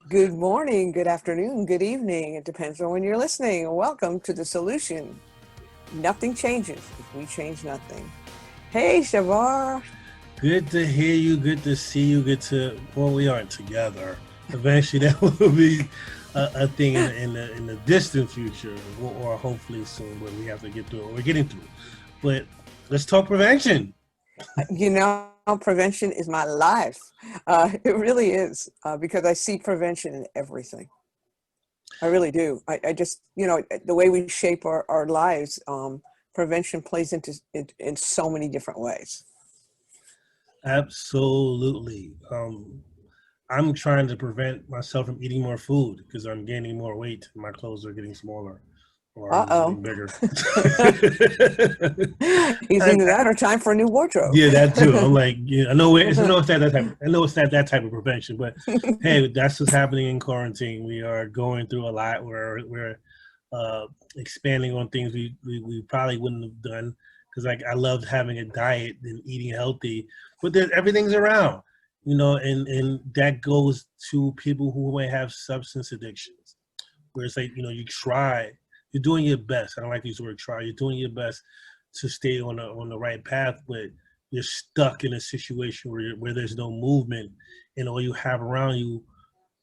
Good morning, good afternoon, good evening. It depends on when you're listening. Welcome to The Solution. Nothing changes if we change nothing. Hey, Shavar. Good to hear you. Good to see you. Well, we aren't together. Eventually, that will be a thing in the distant future, or hopefully soon, but we have to get through it. We're getting through it. But let's talk prevention. Prevention is my life. It really is because I see prevention in everything. I really do. I just, the way we shape our lives, prevention plays in so many different ways. Absolutely. I'm trying to prevent myself from eating more food because I'm gaining more weight and my clothes are getting smaller or I'm just Uh-oh. getting bigger. Either that or time for a new wardrobe. Yeah, that too. I'm like, yeah, I know it's not that type of prevention, but hey, that's what's happening in quarantine. We are going through a lot. We're expanding on things we probably wouldn't have done because like I loved having a diet and eating healthy, but there's everything's around, and that goes to people who might have substance addictions, where it's like you're doing your best. I don't like to use the word try. You're doing your best to stay on the right path, but you're stuck in a situation where there's no movement, and all you have around you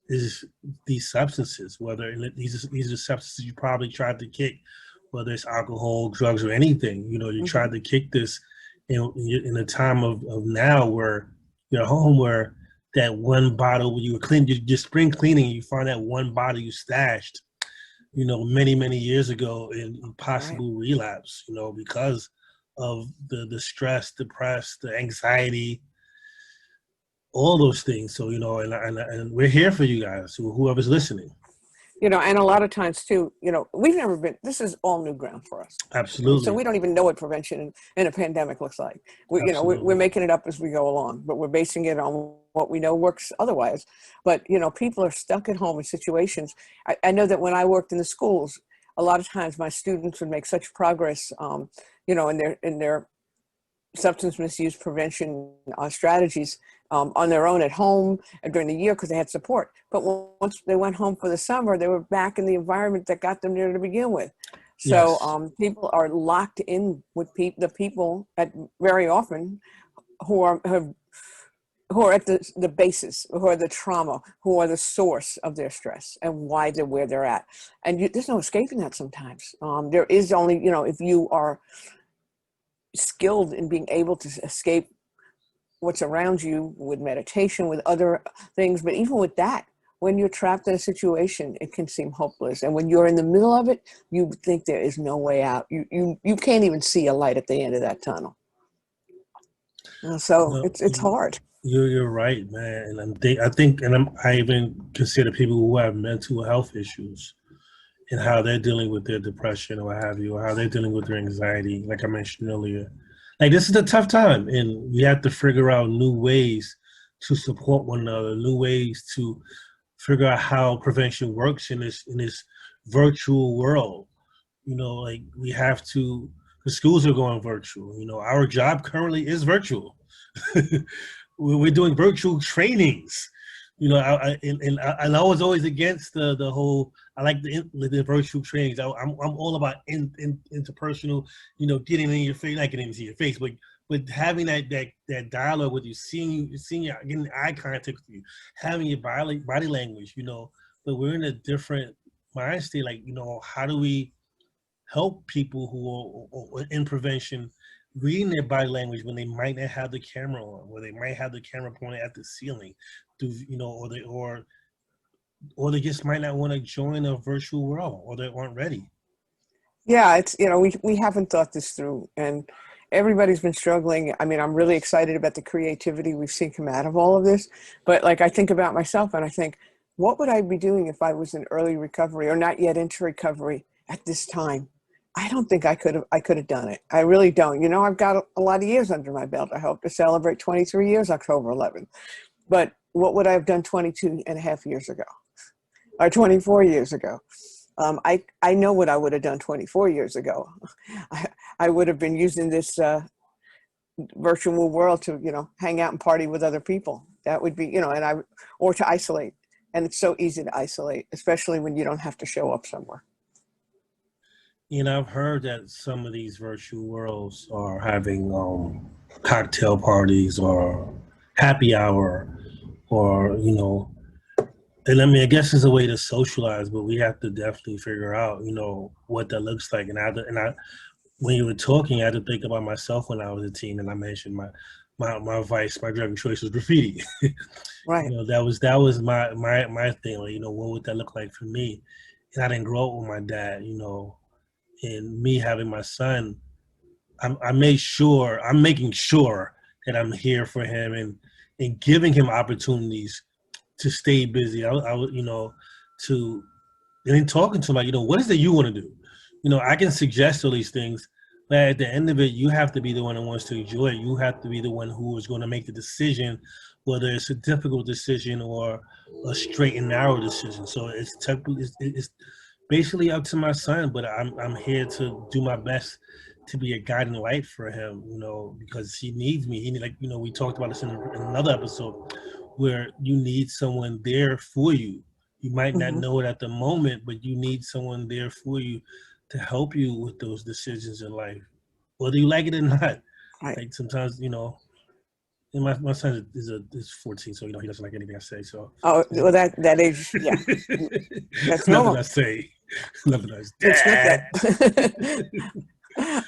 is these substances. These are substances you probably tried to kick, whether it's alcohol, drugs, or anything. You Mhm. tried to kick this in a time of now where you're home, where that one bottle when you were clean, you just spring cleaning, you find that one bottle you stashed many, many years ago in Right. possible relapse, because of the stress, depressed, the anxiety, all those things. So, and we're here for you guys, whoever's listening. And a lot of times too, we've never been, this is all new ground for us. So Absolutely. we don't even know what prevention in a pandemic looks like. We're Absolutely. making it up as we go along, but we're basing it on what we know works otherwise. But, people are stuck at home in situations. I know that when I worked in the schools, a lot of times my students would make such progress, in their substance misuse prevention strategies on their own at home and during the year because they had support. But once they went home for the summer, they were back in the environment that got them there to begin with. So Yes. people are locked in with the people at very often who are at the basis, who are the trauma, who are the source of their stress and why they're where they're at. And there's no escaping that sometimes. There is only, if you are skilled in being able to escape what's around you with meditation, with other things. But even with that, when you're trapped in a situation, it can seem hopeless. And when you're in the middle of it, you think there is no way out. You can't even see a light at the end of that tunnel. So No, it's hard. you're right, man. And I even consider people who have mental health issues and how they're dealing with their depression or what have you, or how they're dealing with their anxiety, like I mentioned earlier. Like this is a tough time, and we have to figure out new ways to support one another, new ways to figure out how prevention works in this virtual world. Like we have to. The schools are going virtual. Our job currently is virtual. We're doing virtual trainings. And I was always against the whole. I like the virtual trainings. I'm all about interpersonal. Getting in your face, not getting into your face, but having that dialogue with you, seeing you, getting eye contact with you, having your body language. But we're in a different mind state. Like, how do we help people who are in prevention reading their body language when they might not have the camera on, or they might have the camera pointed at the ceiling, or they just might not want to join a virtual world, or they aren't ready. Yeah, it's we haven't thought this through, and everybody's been struggling. I mean, I'm really excited about the creativity we've seen come out of all of this, but like I think about myself and I think, what would I be doing if I was in early recovery or not yet into recovery at this time? I don't think I could have done it. I really don't. I've got a lot of years under my belt. I hope to celebrate 23 years October 11th. But what would I have done 22 and a half years ago or 24 years ago? I know what I would have done 24 years ago. I would have been using this virtual world to, hang out and party with other people. That would be, or to isolate. And it's so easy to isolate, especially when you don't have to show up somewhere. You know, I've heard that some of these virtual worlds are having cocktail parties or happy hour, or and I mean, I guess it's a way to socialize, but we have to definitely figure out, what that looks like. When you were talking, I had to think about myself when I was a teen, and I mentioned my driving choice was graffiti. Right. That was my thing. Like, what would that look like for me? And I didn't grow up with my dad, and me having my son. I'm making sure that I'm here for him and giving him opportunities to stay busy. I would, to and then talking to him, like, what is it you want to do? I can suggest all these things, but at the end of it, you have to be the one that wants to enjoy it. You have to be the one who is going to make the decision, whether it's a difficult decision or a straight and narrow decision. So it's basically up to my son, but I'm here to do my best to be a guiding light for him, because he needs me. We talked about this in another episode, where you need someone there for you. You might not know it at the moment, but you need someone there for you to help you with those decisions in life, whether you like it or not. Right. Like sometimes, and my son is 14, so he doesn't like anything I say. So well, that age, yeah, that's normal. Nothing I say, nothing I say. You expect that.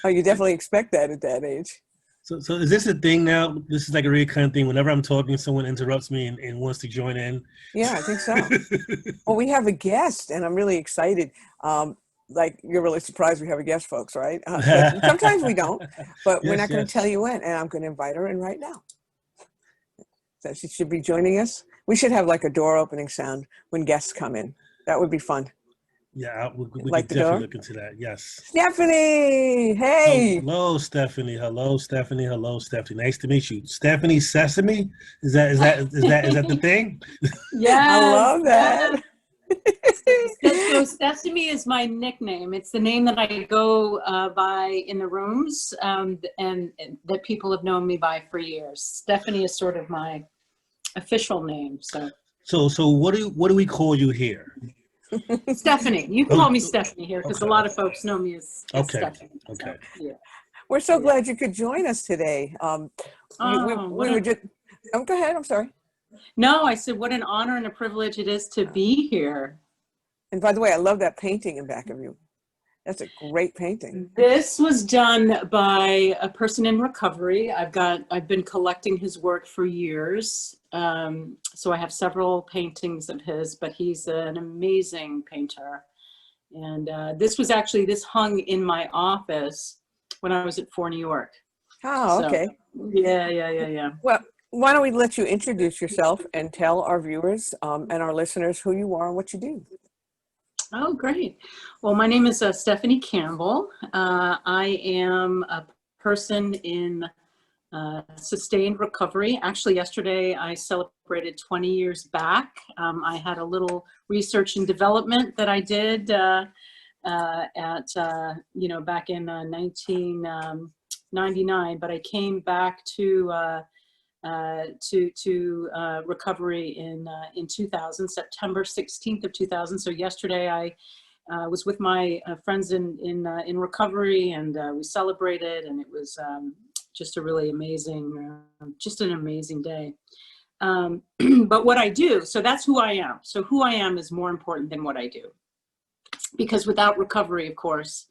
Oh, you definitely expect that at that age. So is this a thing now? This is like a recurrent thing. Whenever I'm talking, someone interrupts me and wants to join in. Yeah, I think so. Well, we have a guest, and I'm really excited. Like, you're really surprised we have a guest, folks, right? But sometimes we don't, but we're not going to tell you when, and I'm going to invite her in right now. So she should be joining us. We should have like a door opening sound when guests come in. That would be fun. Yeah, we Like could definitely look into that. Yes. Stephanie, hey. Hello, Stephanie. Hello, Stephanie. Hello, Stephanie. Nice to meet you. Stephanie Sesame? Is that the thing? Yeah, I love that. So Sesame is my nickname. It's the name that I go by in the rooms, and that people have known me by for years. Stephanie is sort of my official name. So what do we call you here? Stephanie. You can call me Stephanie here, because a lot of folks know me as Stephanie. Okay. So, yeah. We're so glad you could join us today. We were just. Oh, go ahead. I'm sorry. No, I said, what an honor and a privilege it is to be here. And by the way, I love that painting in back of you. That's a great painting. This was done by a person in recovery. I've been collecting his work for years. So I have several paintings of his, but he's an amazing painter. And this hung in my office when I was at 4 New York. Oh, okay. Yeah. Well, why don't we let you introduce yourself and tell our viewers and our listeners who you are and what you do. Oh, great. Well, my name is Stephanie Campbell. I am a person in sustained recovery. Actually, yesterday I celebrated 20 years back. I had a little research and development that I did back in 1999, but I came back to recovery in 2000, September 16th of 2000. So yesterday I was with my friends in recovery, and we celebrated, and it was just a really amazing, just an amazing day. But what I do, so that's who I am. So who I am is more important than what I do, because without recovery, of course,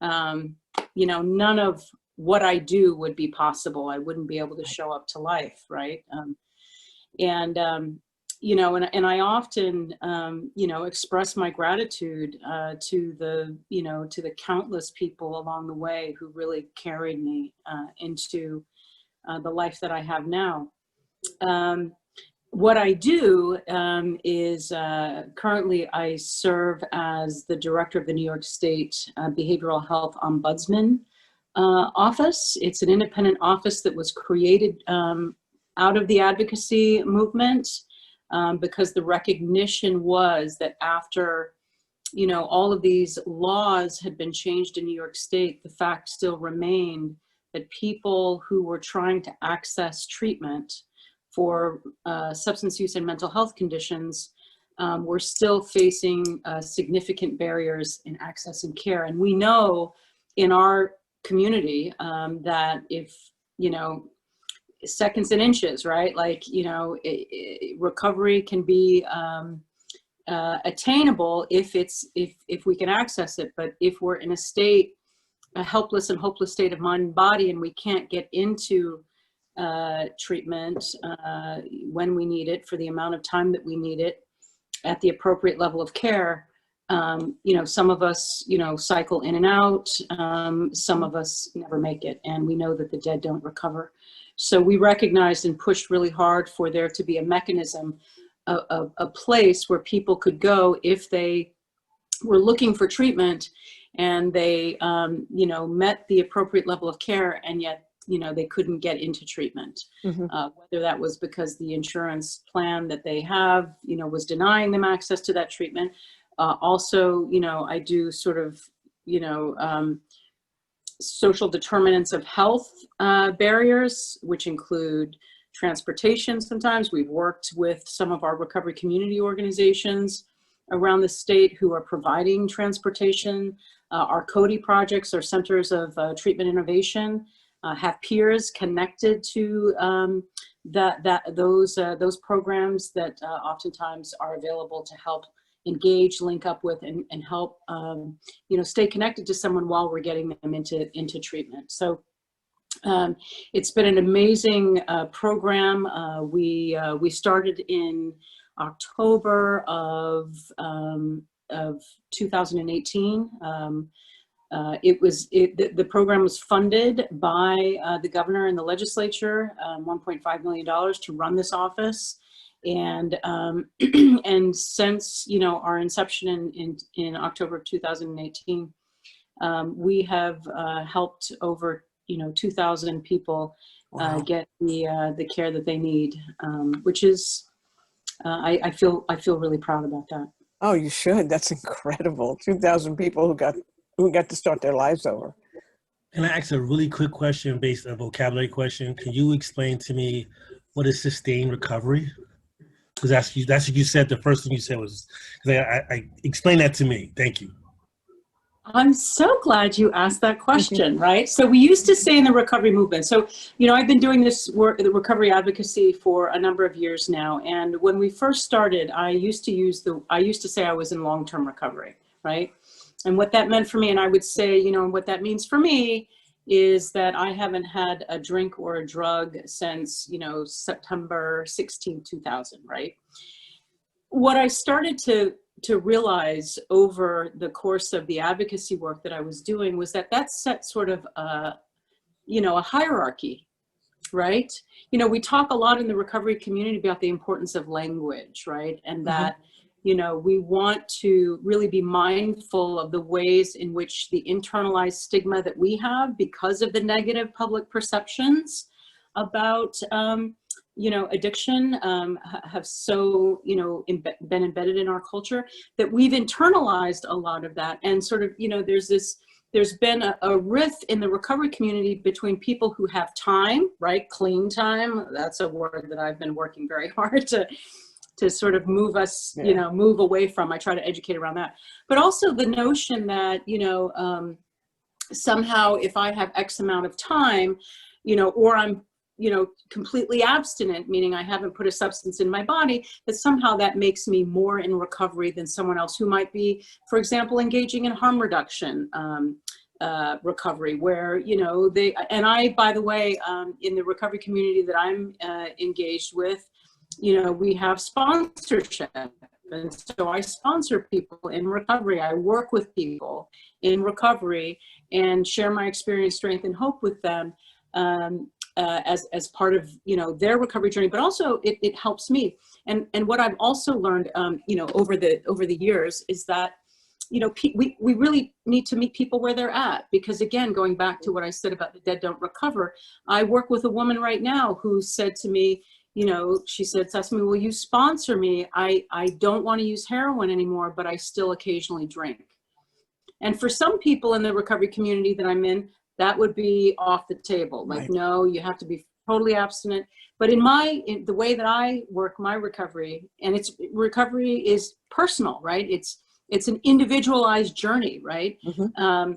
none of what I do would be possible. I wouldn't be able to show up to life, right? And I often, express my gratitude to the countless people along the way who really carried me into the life that I have now. What I do is currently I serve as the director of the New York State Behavioral Health Ombudsman Office. It's an independent office that was created out of the advocacy movement because the recognition was that after, all of these laws had been changed in New York State, the fact still remained that people who were trying to access treatment for substance use and mental health conditions we're still facing significant barriers in accessing care. And we know in our community that if, you know, seconds and inches, right? Like, you know, recovery can be attainable if we can access it. But if we're in a helpless and hopeless state of mind and body, and we can't get into treatment when we need it, for the amount of time that we need it, at the appropriate level of care, you know, some of us, you know, cycle in and out. Some of us never make it, and we know that the dead don't recover. So we recognized and pushed really hard for there to be a mechanism, a place where people could go if they were looking for treatment and they, you know, met the appropriate level of care, and yet, you know, they couldn't get into treatment, whether that was because the insurance plan that they have, you know, was denying them access to that treatment. Also, you know, I do sort of, you know, social determinants of health barriers, which include transportation. Sometimes we've worked with some of our recovery community organizations around the state who are providing transportation. Our CODI projects, our centers of treatment innovation, have peers connected to those programs that oftentimes are available to help engage, link up with, and help you know, stay connected to someone while we're getting them into treatment. So it's been an amazing program. We started in October of 2018. The program was funded by the governor and the legislature, $1.5 million to run this office. And and since, you know, our inception in October of 2018, we have helped over, you know, 2,000 people get the care that they need, which is I feel really proud about that. Oh, you should. That's incredible. 2,000 people who got to start their lives over. Can I ask a really quick question, based on a vocabulary question? Can you explain to me what is sustained recovery? Because that's what you said. The first thing you said was, because I explain that to me. Thank you. I'm so glad you asked that question, right? So we used to say in the recovery movement, so, you know, I've been doing this work, the recovery advocacy, for a number of years now. And when we first started, I used to say I was in long-term recovery, right? And what that meant for me, and I would say, you know, what that means for me is that I haven't had a drink or a drug since, you know, September 16, 2000, right? What I started to realize over the course of the advocacy work that I was doing was that set sort of, you know, a hierarchy, right? You know, we talk a lot in the recovery community about the importance of language, right? And that, you know, we want to really be mindful of the ways in which the internalized stigma that we have because of the negative public perceptions about, you know, addiction have so, you know, been embedded in our culture, that we've internalized a lot of that. And sort of, you know, there's been a rift in the recovery community between people who have time, right? Clean time. That's a word that I've been working very hard to sort of move us, you know, move away from. I try to educate around that. But also the notion that, you know, somehow if I have X amount of time, you know, or I'm, you know, completely abstinent, meaning I haven't put a substance in my body, that somehow that makes me more in recovery than someone else who might be, for example, engaging in harm reduction recovery, where, you know, and I, by the way, in the recovery community that I'm engaged with, you know, we have sponsorship. And so I sponsor people in recovery. I work with people in recovery and share my experience, strength, and hope with them. As part of, you know, their recovery journey, but also it helps me. And what I've also learned, you know, over the years is that, you know, we really need to meet people where they're at, because again, going back to what I said about the dead don't recover, I work with a woman right now who said to me, you know, she said, Stephanie, will you sponsor me? I don't want to use heroin anymore, but I still occasionally drink. And for some people in the recovery community that I'm in, that would be off the table. Like, no, you have to be totally abstinent. But in the way that I work my recovery, and recovery is personal, right? It's an individualized journey, right? Mm-hmm.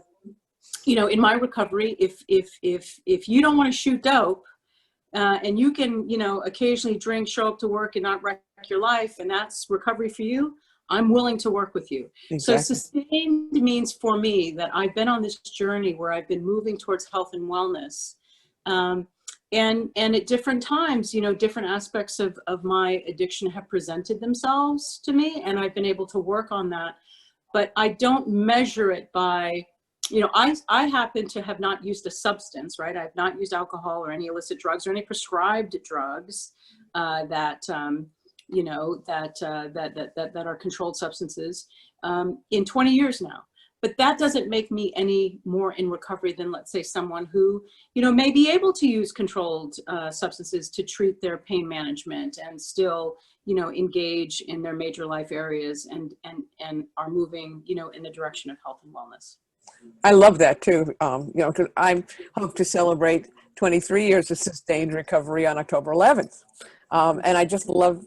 You know, in my recovery, if you don't want to shoot dope, and you can, you know, occasionally drink, show up to work and not wreck your life, and that's recovery for you, I'm willing to work with you. So Exactly. sustained means for me that I've been on this journey where I've been moving towards health and wellness. And at different times, you know, different aspects of my addiction have presented themselves to me, and I've been able to work on that. But I don't measure it by, you know, I happen to have not used a substance, right? I've not used alcohol or any illicit drugs or any prescribed drugs you know, that are controlled substances in 20 years now. But that doesn't make me any more in recovery than, let's say, someone who, you know, may be able to use controlled substances to treat their pain management and still, you know, engage in their major life areas and are moving, you know, in the direction of health and wellness. I love that too. You know, because I hope to celebrate 23 years of sustained recovery on October 11th. And I just love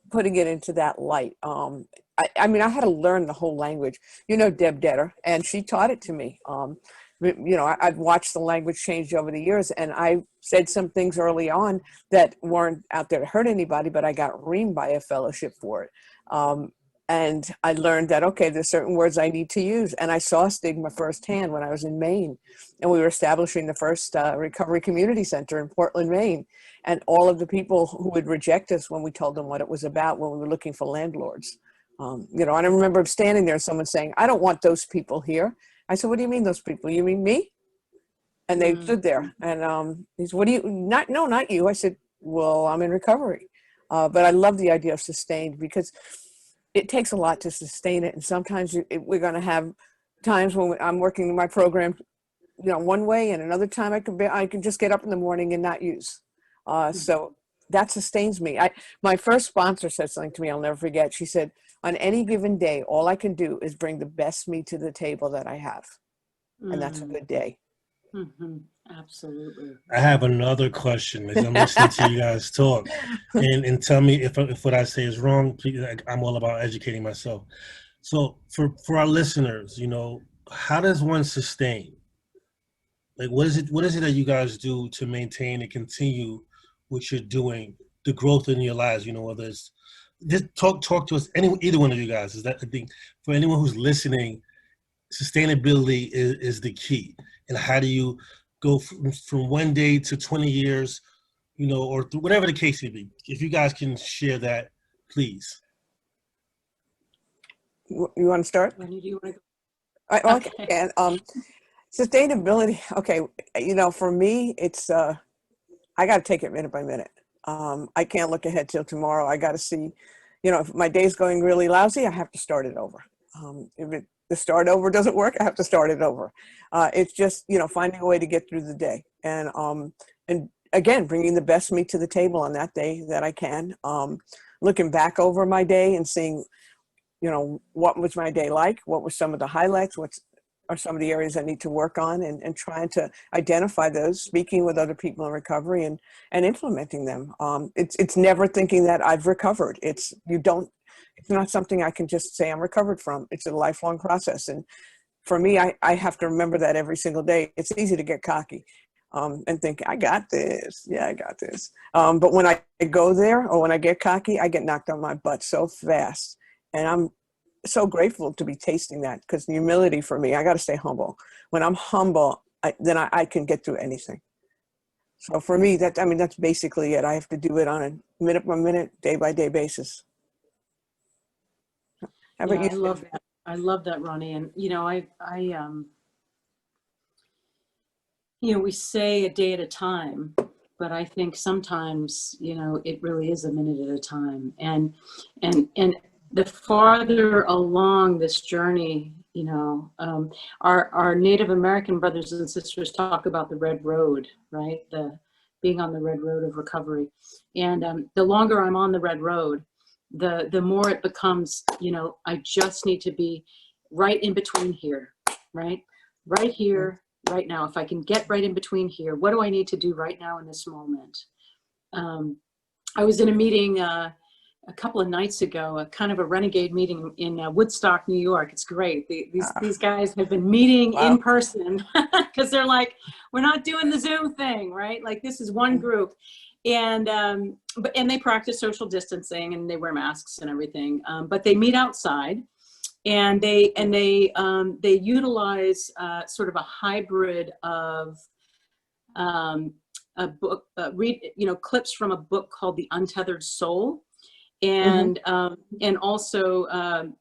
putting it into that light. I mean, I had to learn the whole language. You know, Deb Detter, and she taught it to me. You know, I've watched the language change over the years, and I said some things early on that weren't out there to hurt anybody, but I got reamed by a fellowship for it. And I learned that, okay, there's certain words I need to use. And I saw stigma firsthand when I was in Maine, and we were establishing the first recovery community center in Portland, Maine. And all of the people who would reject us when we told them what it was about, when we were looking for landlords. You know, and I remember standing there and someone saying, I don't want those people here. I said, what do you mean those people? You mean me? And they stood there, and he said, what do you, no, not you. I said, well, I'm in recovery. But I love the idea of sustained, because it takes a lot to sustain it. And sometimes we're going to have times when I'm working my program, you know, one way, and another time I can just get up in the morning and not use. So that sustains me. My first sponsor said something to me I'll never forget. She said, on any given day, all I can do is bring the best me to the table that I have. And that's a good day. Mm-hmm. Absolutely. I have another question as I'm listening to you guys talk, and tell me if what I say is wrong. Please, I'm all about educating myself. So for our listeners, you know, how does one sustain? Like, what is it that you guys do to maintain and continue what you're doing, the growth in your lives? You know, whether it's just talk to us, either one of you guys. Is that, I think, for anyone who's listening, sustainability is the key. And how do you go from 1 day to 20 years, you know, or whatever the case may be? If you guys can share that, please. You want to start? Ronni, do you want to go? Okay. And sustainability. Okay. You know, for me, it's, I got to take it minute by minute. I can't look ahead till tomorrow. I got to see, you know, if my day's going really lousy, I have to start it over. If the start over doesn't work, I have to start it over. It's just, you know, finding a way to get through the day. And again, bringing the best me to the table on that day that I can. Looking back over my day and seeing, you know, what was my day like? What were some of the highlights? What are some of the areas I need to work on, and trying to identify those, speaking with other people in recovery and implementing them. It's never thinking that I've recovered. It's not something I can just say I'm recovered from. It's a lifelong process. And for me, I have to remember that every single day. It's easy to get cocky and think, I got this. Yeah, I got this. But when I go there, or when I get cocky, I get knocked on my butt so fast. And I'm so grateful to be tasting that, because humility for me, I got to stay humble. When I'm humble, then I can get through anything. So for me, that's basically it. I have to do it on a minute by minute, day by day basis. How about you? I love that. I love that, Ronni. And, you know, you know, we say a day at a time, but I think sometimes, you know, it really is a minute at a time. And the farther along this journey, you know, our Native American brothers and sisters talk about the red road, right? Being on the red road of recovery. And the longer I'm on the red road, the more it becomes, you know, I just need to be right in between here, right? Right here, right now, if I can get right in between here, what do I need to do right now in this moment? I was in a meeting a couple of nights ago, a kind of a renegade meeting in Woodstock, New York. It's great. These guys have been meeting Wow. in person because they're like, we're not doing the Zoom thing, right? Like this is one group. And they practice social distancing and they wear masks and everything, but they meet outside, and they utilize sort of a hybrid of a book, clips from a book called The Untethered Soul, and also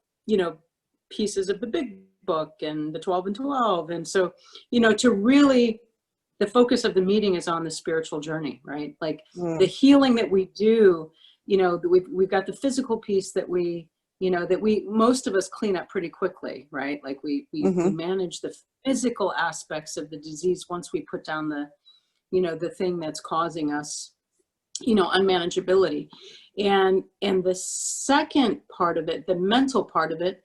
pieces of the big book and the 12 and 12, and so to really. The focus of the meeting is on the spiritual journey, right? Like the healing that we do, we've got the physical piece that most of us clean up pretty quickly, right? Like we manage the physical aspects of the disease once we put down the thing that's causing us, unmanageability. And the second part of it, the mental part of it,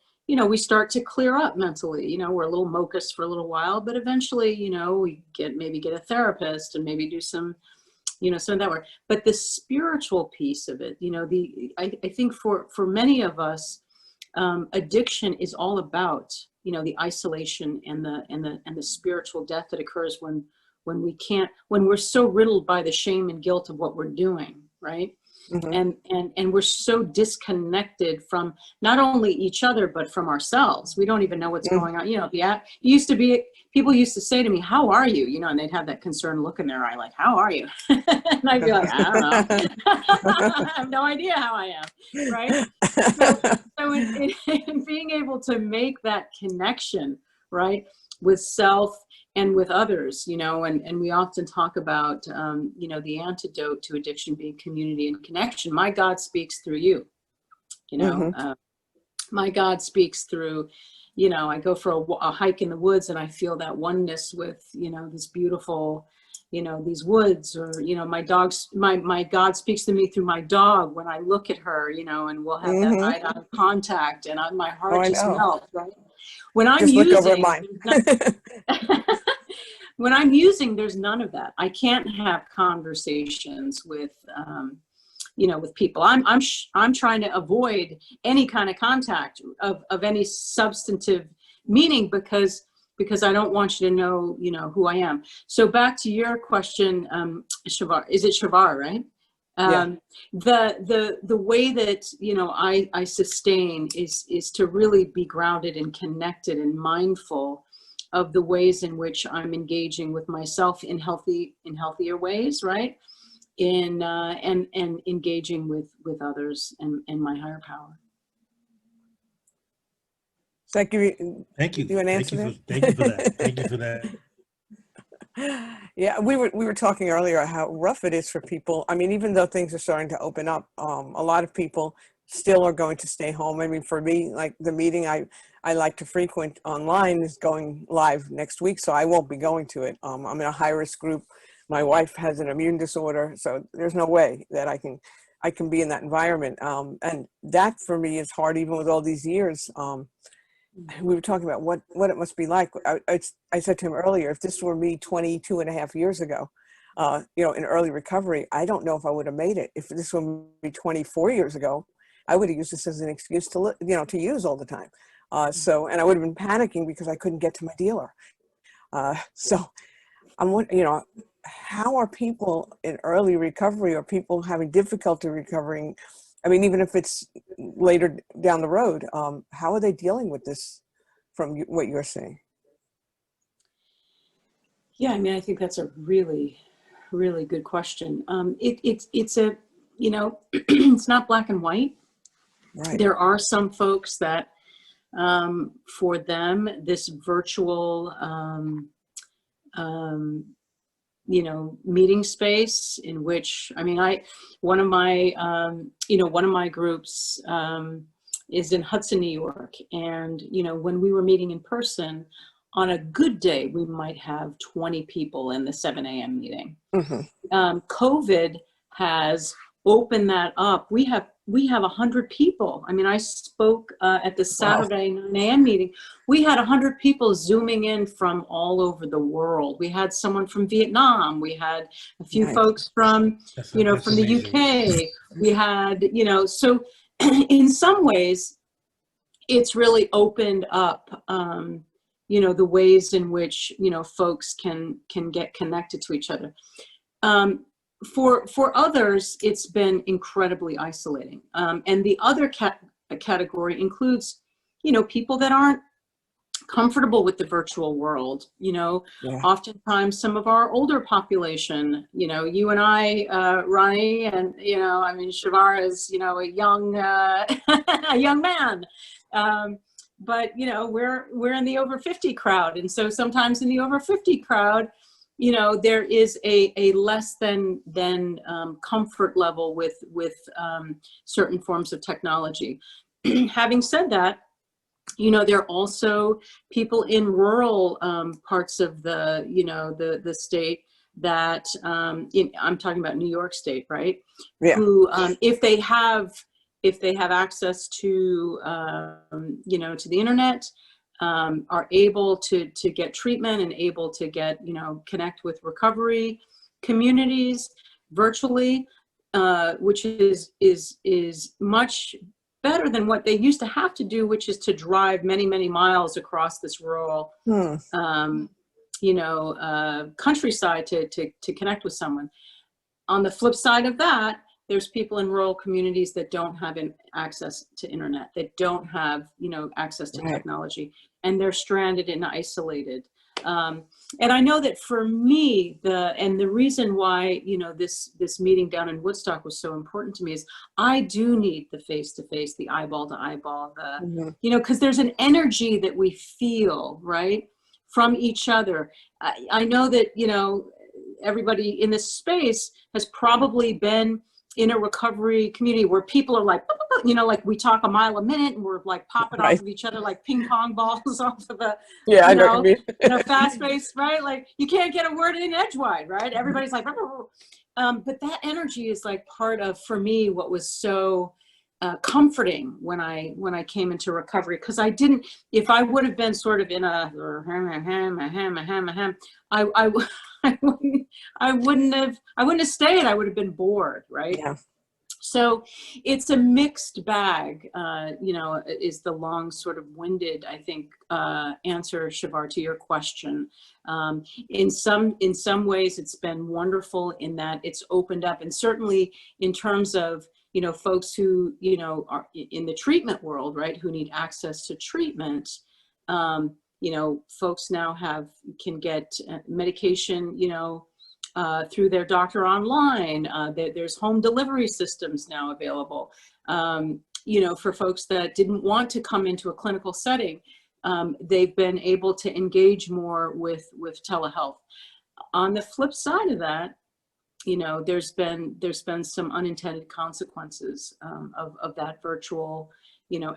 we start to clear up mentally. We're a little mochus for a little while, but eventually, we maybe get a therapist and maybe do some of that work. But the spiritual piece of it, I think for many of us, addiction is all about, the isolation and the spiritual death that occurs when we're so riddled by the shame and guilt of what we're doing, right? And we're so disconnected from not only each other, but from ourselves. We don't even know what's going on. People used to say to me, "How are you?" And they'd have that concerned look in their eye, like, "How are you?" And I'd be like, "I don't know. I have no idea how I am." Right. So in being able to make that connection, right, with self and with others, and we often talk about, the antidote to addiction being community and connection. My God speaks through you, my God speaks through, I go for a hike in the woods and I feel that oneness with, this beautiful, these woods, or, my God speaks to me through my dog when I look at her, and we'll have that eye-to-eye contact, and my heart just melts, right? When I'm just using, look over at mine. when I'm using, there's none of that. I can't have conversations with, with people. I'm trying to avoid any kind of contact of any substantive meaning because I don't want you to know, who I am. So back to your question, Chevar, is it Chevar, right? Yeah. The way that, I sustain is to really be grounded and connected and mindful of the ways in which I'm engaging with myself in healthier ways, right? And engaging with others and my higher power. Thank you. Thank you. Do you want to answer Thank you for that. Thank you for that. Yeah, we were talking earlier how rough it is for people. I mean, even though things are starting to open up, a lot of people still are going to stay home. I mean, for me, like the meeting I like to frequent online is going live next week, so I won't be going to it. I'm in a high-risk group. My wife has an immune disorder, so there's no way that I can be in that environment. And that for me is hard, even with all these years. We were talking about what it must be like. I said to him earlier, if this were me 22 and a half years ago, in early recovery, I don't know if I would have made it. If this were me 24 years ago, I would have used this as an excuse to use all the time. And I would have been panicking because I couldn't get to my dealer. So I'm wondering, how are people in early recovery, or people having difficulty recovering? I mean, even if it's later down the road, how are they dealing with this from what you're seeing? Yeah, I mean, I think that's a really, really good question. It's a, it's not black and white. Right. There are some folks that, for them, this virtual, meeting space in which, I mean, one of my groups is in Hudson, New York. And, when we were meeting in person, on a good day, we might have 20 people in the 7 a.m. meeting. COVID has open that up, we have 100 people. I mean, I spoke at the Saturday 9 a.m. meeting. We had 100 people zooming in from all over the world. We had someone from Vietnam. We had a few folks from, That's from the amazing. UK. We had, so in some ways, it's really opened up, the ways in which, folks can get connected to each other. For others, it's been incredibly isolating. And the other category includes, people that aren't comfortable with the virtual world. Oftentimes some of our older population, you and I, Ronnie, and, Chevar is, a young, a young man. But, we're in the over 50 crowd. And so sometimes in the over 50 crowd, there is a less than comfort level with certain forms of technology. Having said that, there are also people in rural parts of the state that I'm talking about New York State, right? Yeah. Who, if they have access to to the internet, are able to get treatment and able to get, connect with recovery communities virtually, which is much better than what they used to have to do, which is to drive many, many miles across this rural, countryside to connect with someone. On the flip side of that, there's people in rural communities that don't have access to internet, that don't have, access to technology, and they're stranded and isolated. And I know that for me, the reason why, this meeting down in Woodstock was so important to me is I do need the face-to-face, the eyeball-to-eyeball, because there's an energy that we feel, right, from each other. I know that, everybody in this space has probably been in a recovery community where people are like, like we talk a mile a minute and we're like popping off of each other like ping pong balls off of a, I know what you mean. fast pace, right? Like you can't get a word in edgewise, right? Everybody's like, but that energy is like part of, for me, what was so comforting when I came into recovery, because if I would have been sort of in I wouldn't have stayed. I would have been bored, right? Yeah. So it's a mixed bag, is the long sort of winded, I think, answer, Chevar, to your question. In some ways it's been wonderful in that it's opened up, and certainly in terms of, folks who, are in the treatment world, right, who need access to treatment, folks now can get medication, through their doctor online. There's home delivery systems now available. For folks that didn't want to come into a clinical setting, they've been able to engage more with telehealth. On the flip side of that, there's been some unintended consequences of that virtual,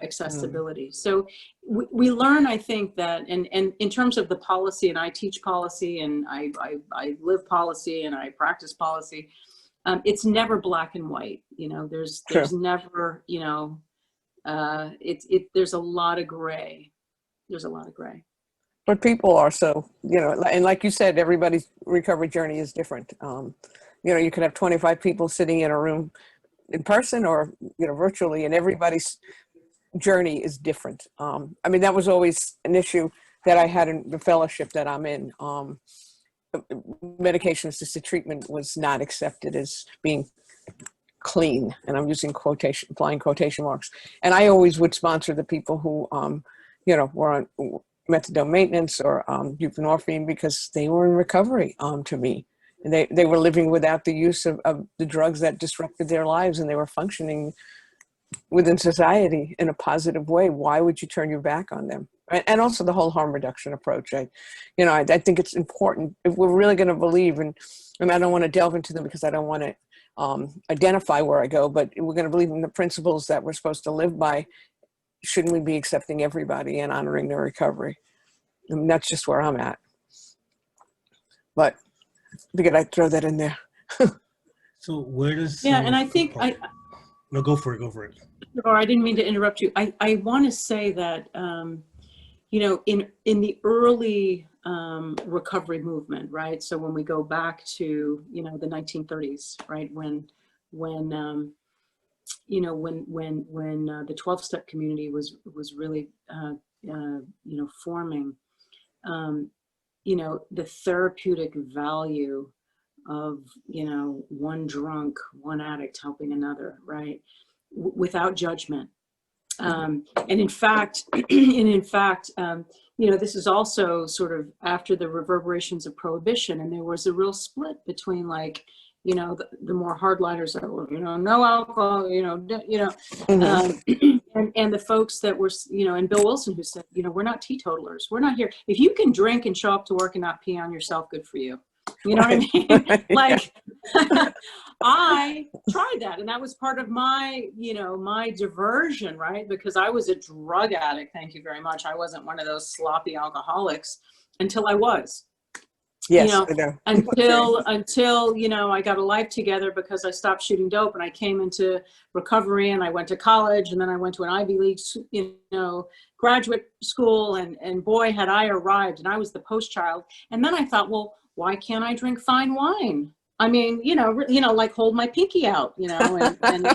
accessibility. So we learn, I think, that, and in terms of the policy, and I teach policy, and I live policy, and I practice policy, it's never black and white. There's never, there's a lot of gray. There's a lot of gray. But people are so, and like you said, everybody's recovery journey is different. You could have 25 people sitting in a room in person or, virtually, and everybody's journey is different. That was always an issue that I had in the fellowship that I'm in. Medication-assisted treatment was not accepted as being clean, and I'm using applying quotation marks. And I always would sponsor the people who, were on methadone maintenance or buprenorphine, because they were in recovery to me. And they were living without the use of the drugs that disrupted their lives, and they were functioning within society in a positive way. Why would you turn your back on them? And also the whole harm reduction approach. I think it's important if we're really going to believe, and I don't want to delve into them because I don't want to identify where I go, but we're going to believe in the principles that we're supposed to live by. Shouldn't we be accepting everybody and honoring their recovery? And that's just where I'm at. But I figured I'd throw that in there. So where does Yeah, and I think no, go for it. Go for it. Or I didn't mean to interrupt you. I want to say that you know, in the early recovery movement, right? So when we go back to, you know, the 1930s, right, when you know, when the 12-step community was really you know, forming, you know, the therapeutic value of, you know, one drunk, one addict helping another, right, without judgment. And in fact, you know, this is also sort of after the reverberations of Prohibition, and there was a real split between, like, you know, the more hardliners that were, you know, no alcohol, and the folks that were, you know, and Bill Wilson, who said, you know, we're not teetotalers. We're not here. If you can drink and show up to work and not pee on yourself, good for you. You know what I mean? Like, I tried that, and that was part of my, you know, my diversion, right? Because I was a drug addict. Thank you very much. I wasn't one of those sloppy alcoholics until I was. Yes, you know, I know. until, you know, I got a life together because I stopped shooting dope and I came into recovery and I went to college and then I went to an Ivy League, you know, graduate school, and boy, had I arrived, and I was the post child. And then I thought, well, why can't I drink fine wine? I mean, you know, like hold my pinky out, you know, and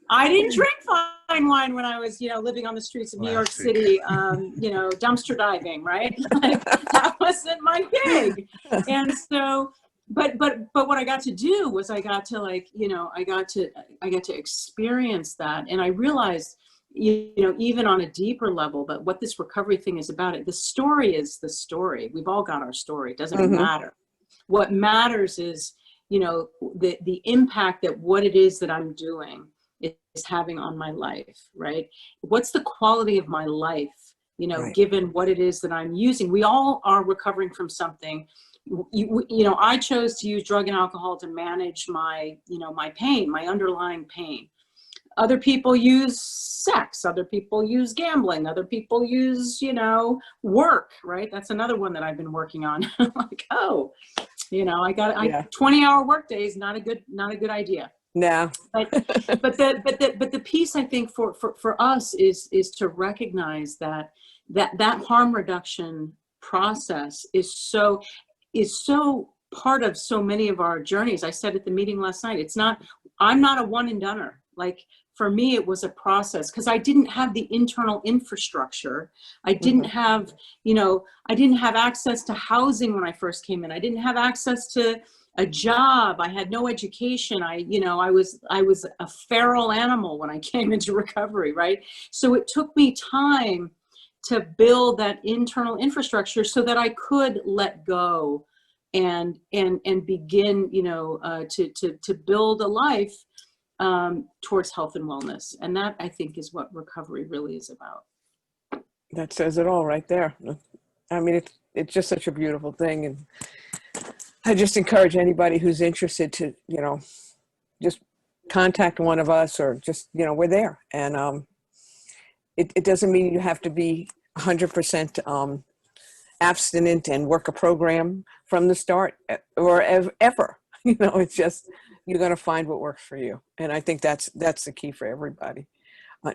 I didn't drink fine wine when I was, you know, living on the streets of New York City, you know, dumpster diving, right? Like, that wasn't my gig. And so, but what I got to do was I got to, like, you know, I got to experience that. And I realized, you know, even on a deeper level, that what this recovery thing is about, the story is the story. We've all got our story. It doesn't matter. What matters is, you know, the impact that what it is that I'm doing is having on my life, right? What's the quality of my life, you know, Right. given what it is that I'm using? We all are recovering from something. You know, I chose to use drug and alcohol to manage my, you know, my pain, my underlying pain. Other people use sex, other people use gambling, other people use, you know, work, right? That's another one that I've been working on. Like, oh, you know, 20-hour work day is not a good idea. No. But the piece, I think, for us is to recognize that harm reduction process is so part of so many of our journeys. I said at the meeting last night, I'm not a one and doneer. Like, for me, it was a process because I didn't have the internal infrastructure. I didn't have, you know, I didn't have access to housing when I first came in. I didn't have access to a job. I had no education. I was a feral animal when I came into recovery, right? So it took me time to build that internal infrastructure so that I could let go and begin, you know, to build a life towards health and wellness. And that, I think, is what recovery really is about. That says it all right there. I mean, it's just such a beautiful thing. And I just encourage anybody who's interested to, you know, just contact one of us, or just, you know, we're there. And it doesn't mean you have to be 100% abstinent and work a program from the start or ever. You know, it's just, you're going to find what works for you. And I think that's the key for everybody.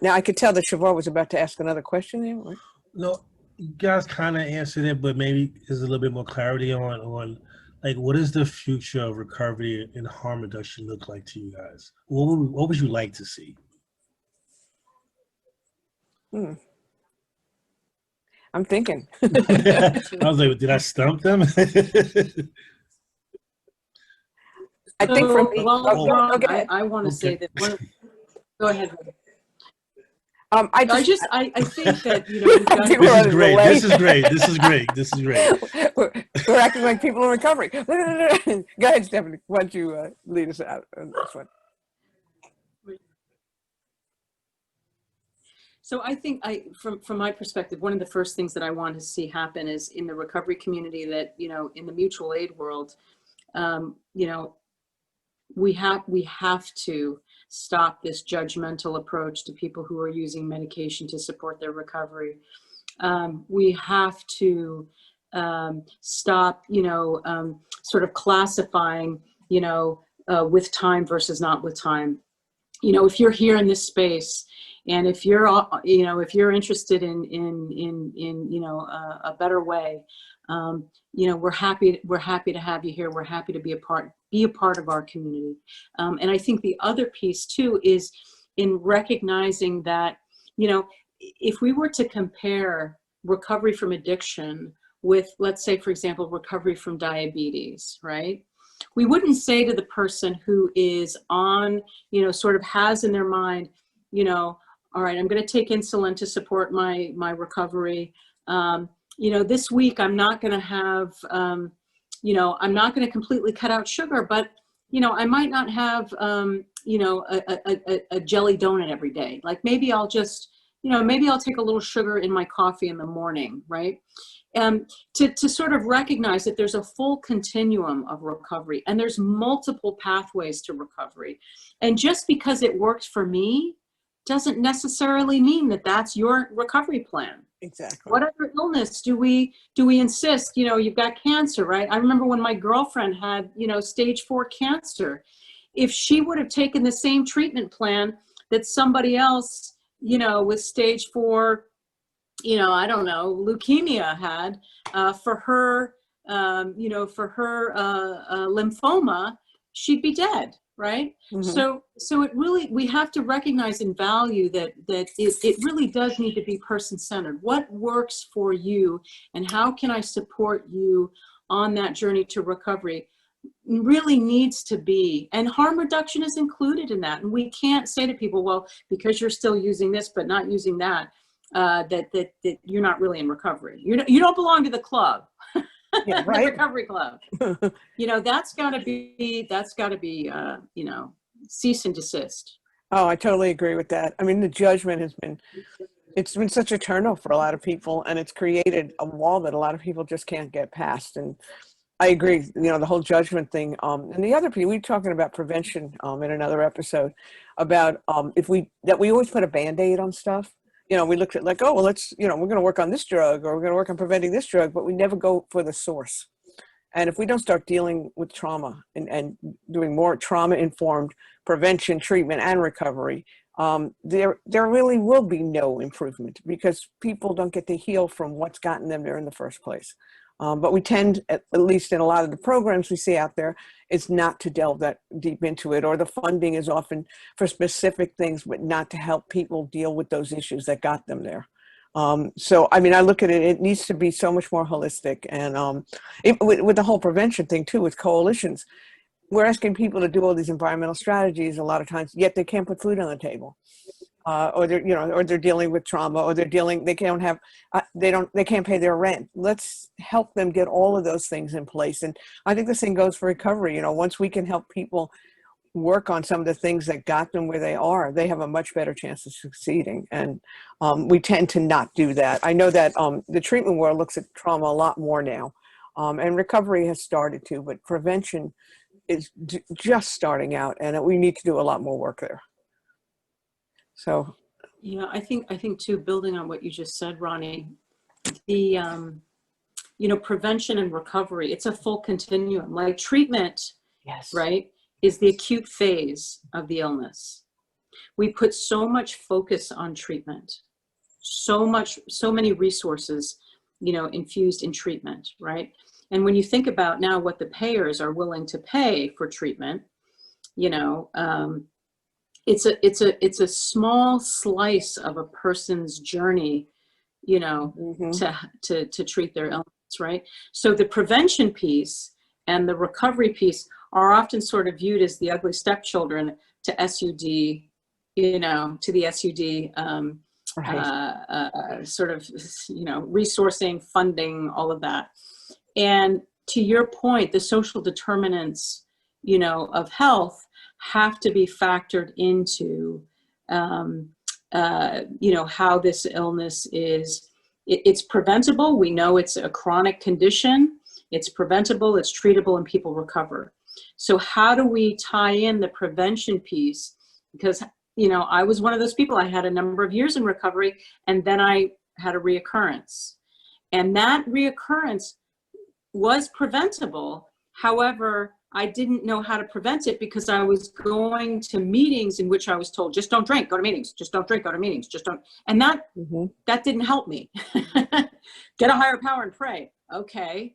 Now, I could tell that Chevar was about to ask another question there. Right? No, you guys kind of answered it, but maybe there's a little bit more clarity on like, what does the future of recovery and harm reduction look like to you guys? What would you like to see? I'm thinking. I was like, did I stump them? I think for me, I want to say that go ahead. I think that, you know, this is great. We're acting like people in recovery. Go ahead, Stephanie. Why don't you lead us out on this one? So I think from my perspective, one of the first things that I want to see happen is in the recovery community that, you know, in the mutual aid world, you know, we have to stop this judgmental approach to people who are using medication to support their recovery. We have to stop, you know, sort of classifying, you know, with time versus not with time. You know, if you're here in this space, and if you're, you know, if you're interested in you know, a better way, you know, we're happy to have you here. We're happy to be a part of our community. And I think the other piece too is in recognizing that, you know, if we were to compare recovery from addiction with, let's say, for example, recovery from diabetes, right? We wouldn't say to the person who is on, you know, sort of has in their mind, you know, all right, I'm going to take insulin to support my recovery. You know, this week I'm not going to have, you know, I'm not going to completely cut out sugar, but, you know, I might not have, you know, a jelly donut every day. Like maybe I'll just, you know, maybe I'll take a little sugar in my coffee in the morning, right? To sort of recognize that there's a full continuum of recovery and there's multiple pathways to recovery. And just because it worked for me doesn't necessarily mean that that's your recovery plan. Exactly. What other illness do we insist, you know, you've got cancer, right? I remember when my girlfriend had, you know, stage 4 cancer. If she would have taken the same treatment plan that somebody else, you know, with stage 4, you know, I don't know, leukemia had, for her, you know, for her lymphoma, she'd be dead, right? Mm-hmm. So it really, we have to recognize and value that it really does need to be person-centered. What works for you and how can I support you on that journey to recovery really needs to be, and harm reduction is included in that. And we can't say to people, well, because you're still using this but not using that, that you're not really in recovery. You don't belong to the club. Yeah, right. The recovery club. You know, that's got to be, you know, cease and desist. Oh, I totally agree with that. I mean, the judgment has been, it's been such a turnoff for a lot of people, and it's created a wall that a lot of people just can't get past. And I agree, you know, the whole judgment thing. And the other piece, we were talking about prevention in another episode about that we always put a Band-Aid on stuff. You know, we looked at like, oh, well, let's, you know, we're going to work on this drug or we're going to work on preventing this drug, but we never go for the source. And if we don't start dealing with trauma and doing more trauma-informed prevention, treatment, and recovery, there really will be no improvement because people don't get to heal from what's gotten them there in the first place. But we tend, at least in a lot of the programs we see out there, is not to delve that deep into it, or the funding is often for specific things, but not to help people deal with those issues that got them there. So, I mean, I look at it, it needs to be so much more holistic. And with the whole prevention thing too, with coalitions, we're asking people to do all these environmental strategies a lot of times, yet they can't put food on the table. Or they're, you know, or they're dealing with trauma, or they can't have, they can't pay their rent. Let's help them get all of those things in place. And I think the same goes for recovery. You know, once we can help people work on some of the things that got them where they are, they have a much better chance of succeeding. And we tend to not do that. I know that the treatment world looks at trauma a lot more now, and recovery has started to, but prevention is just starting out, and we need to do a lot more work there. So, yeah, I think too, building on what you just said, Ronnie, the, you know, prevention and recovery, it's a full continuum. Like treatment, yes, right, is the acute phase of the illness. We put so much focus on treatment, so many resources, you know, infused in treatment, right? And when you think about now what the payers are willing to pay for treatment, you know, it's a small slice of a person's journey, you know, to treat their illness, right? So the prevention piece and the recovery piece are often sort of viewed as the ugly stepchildren to SUD, you know, to the SUD right. sort of, you know, resourcing, funding, all of that. And to your point, the social determinants, you know, of health have to be factored into, you know, how this illness is. It's preventable. We know it's a chronic condition. It's preventable, it's treatable, and people recover. So how do we tie in the prevention piece? Because, you know, I was one of those people, I had a number of years in recovery, and then I had a reoccurrence. And that reoccurrence was preventable. However, I didn't know how to prevent it because I was going to meetings in which I was told, just don't drink, go to meetings, just don't drink, go to meetings, just don't. And that didn't help me. Get a higher power and pray. Okay.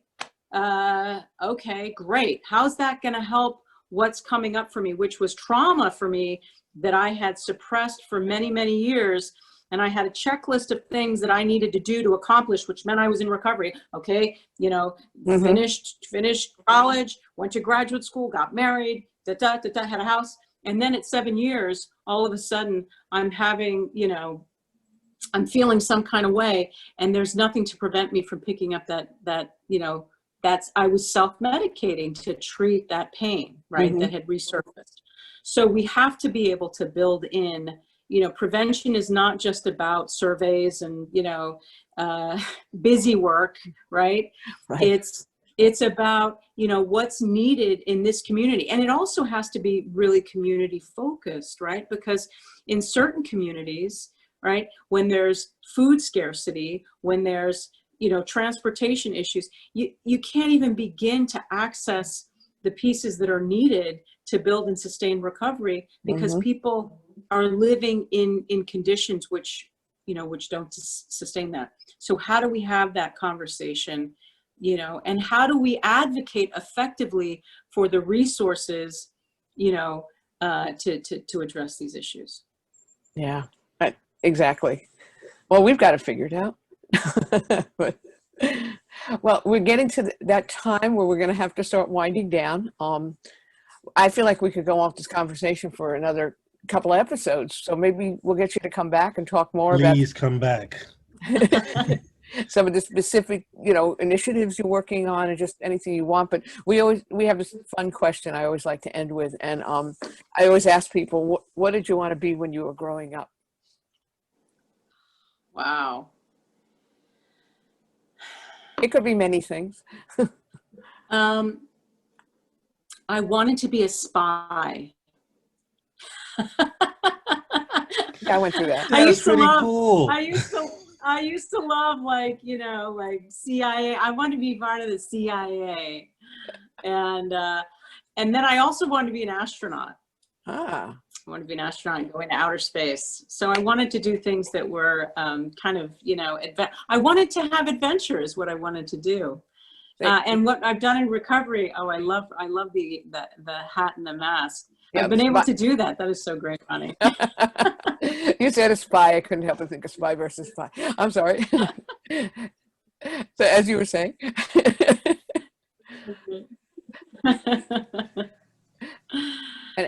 Okay, great. How's that going to help what's coming up for me, which was trauma for me that I had suppressed for many, many years. And I had a checklist of things that I needed to do to accomplish, which meant I was in recovery. Okay, you know, finished college, went to graduate school, got married, had a house. And then at 7 years, all of a sudden I'm having, you know, I'm feeling some kind of way, and there's nothing to prevent me from picking up that, you know, I was self-medicating to treat that pain, right, that had resurfaced. So we have to be able to build in, you know, prevention is not just about surveys and, you know, busy work, right? It's about, you know, what's needed in this community. And it also has to be really community focused, right? Because in certain communities, right, when there's food scarcity, when there's, you know, transportation issues, you can't even begin to access the pieces that are needed to build and sustain recovery because people are living in conditions which, you know, which don't sustain that. So how do we have that conversation, you know, and how do we advocate effectively for the resources, you know, to address these issues? Yeah, exactly. Well, we've got it figured out. But, well, we're getting to that time where we're going to have to start winding down. I feel like we could go off this conversation for another couple of episodes. So maybe we'll get you to come back and talk more about. Please come back. Some of the specific, you know, initiatives you're working on, and just anything you want. But we have this fun question I always like to end with, and I always ask people, what did you want to be when you were growing up? Wow. It could be many things. I wanted to be a spy. I went through that. That's pretty cool. I used to love, like, you know, like CIA. I wanted to be part of the CIA. And then I also wanted to be an astronaut. I wanted to be an astronaut and go into outer space. So I wanted to do things that were kind of, you know, I wanted to have adventure is what I wanted to do. And what I've done in recovery, I love the hat and the mask. Yeah, I've been able to do that. That is so great, Ronni. You said a spy. I couldn't help but think of spy versus spy. I'm sorry. So as you were saying.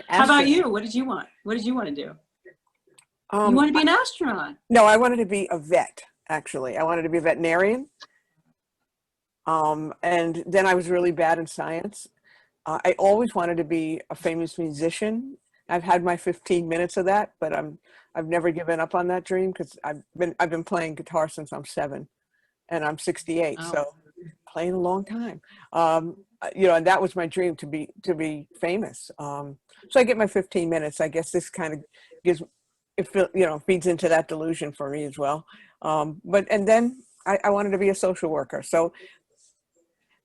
How about you? What did you want? What did you want to do? You want to be an astronaut? No, I wanted to be a vet, actually. I wanted to be a veterinarian. And then I was really bad in science. I always wanted to be a famous musician. I've had my 15 minutes of that, but I've never given up on that dream because I've been playing guitar since I'm 7, and I'm 68, so playing a long time. You know, and that was my dream, to be famous. So I get my 15 minutes. I guess this kind of feeds into that delusion for me as well. And then I wanted to be a social worker. So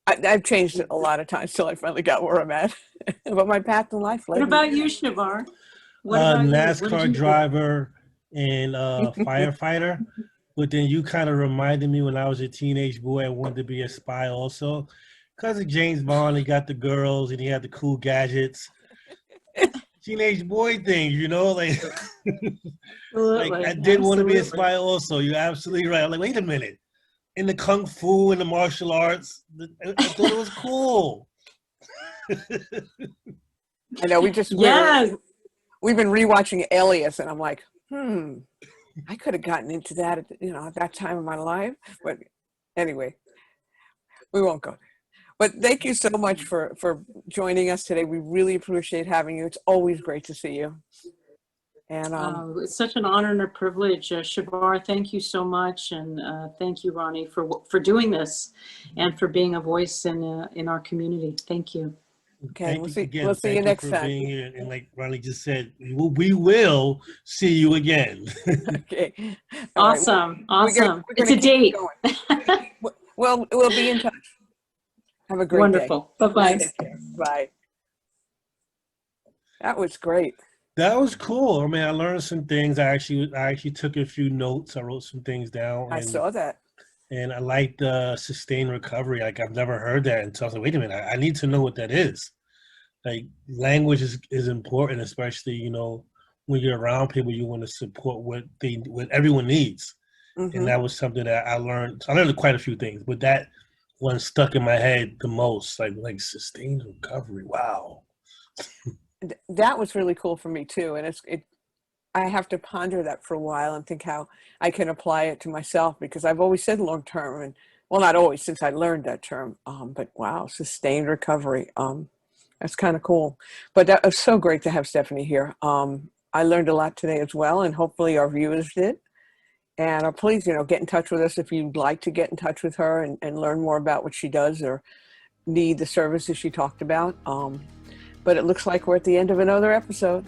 I've changed it a lot of times till I finally got where I'm at. But my path in life. What about you, Chevar? NASCAR driver and firefighter. But then you kind of reminded me when I was a teenage boy, I wanted to be a spy also. Because of James Bond, he got the girls and he had the cool gadgets. Teenage boy thing, you know, like, like I did want to be a spy also. You're absolutely right. I'm like, wait a minute. In the kung fu and the martial arts, I thought it was cool. I know we've been rewatching Alias, and I'm like, I could have gotten into that at that time of my life. But anyway, we won't go there. But thank you so much for joining us today. We really appreciate having you. It's always great to see you. And it's such an honor and a privilege, Chevar. Thank you so much, and thank you, Ronni, for doing this and for being a voice in our community. Thank you. Okay, we'll see you next time. Being here. And like Ronni just said, we will see you again. Okay. Awesome. Right. Awesome. It's a date. We'll be in touch. Have a great day. Wonderful. Bye-bye. Bye. That was great. That was cool. I mean, I learned some things. I actually took a few notes. I wrote some things down, I saw that. and I like the sustained recovery. Like I've never heard that until I was like, wait a minute, I need to know what that is. Like language is important, especially when you're around people, you want to support what everyone needs. And Hmm. that was something that I learned. So I learned quite a few things, but that one stuck in my head the most. Like sustained recovery. Wow. That was really cool for me too. And I have to ponder that for a while and think how I can apply it to myself, because I've always said long term, and well, not always since I learned that term. But wow, sustained recovery. That's kind of cool. But that was so great to have Stephanie here. I learned a lot today as well, and hopefully our viewers did. And please, get in touch with us if you'd like to get in touch with her and learn more about what she does or need the services she talked about. But it looks like we're at the end of another episode.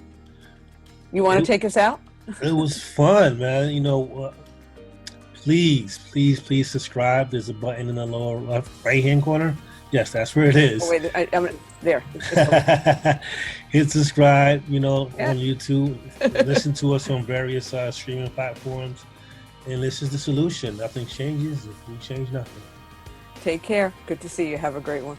You want to take us out? It was fun, man. Please subscribe. There's a button in the lower left right-hand corner. Yes, that's where it is. Oh, wait, I'm there. Hit subscribe, Yeah. on YouTube. Listen to us on various streaming platforms. And this is the solution. Nothing changes if we change nothing. Take care. Good to see you. Have a great one.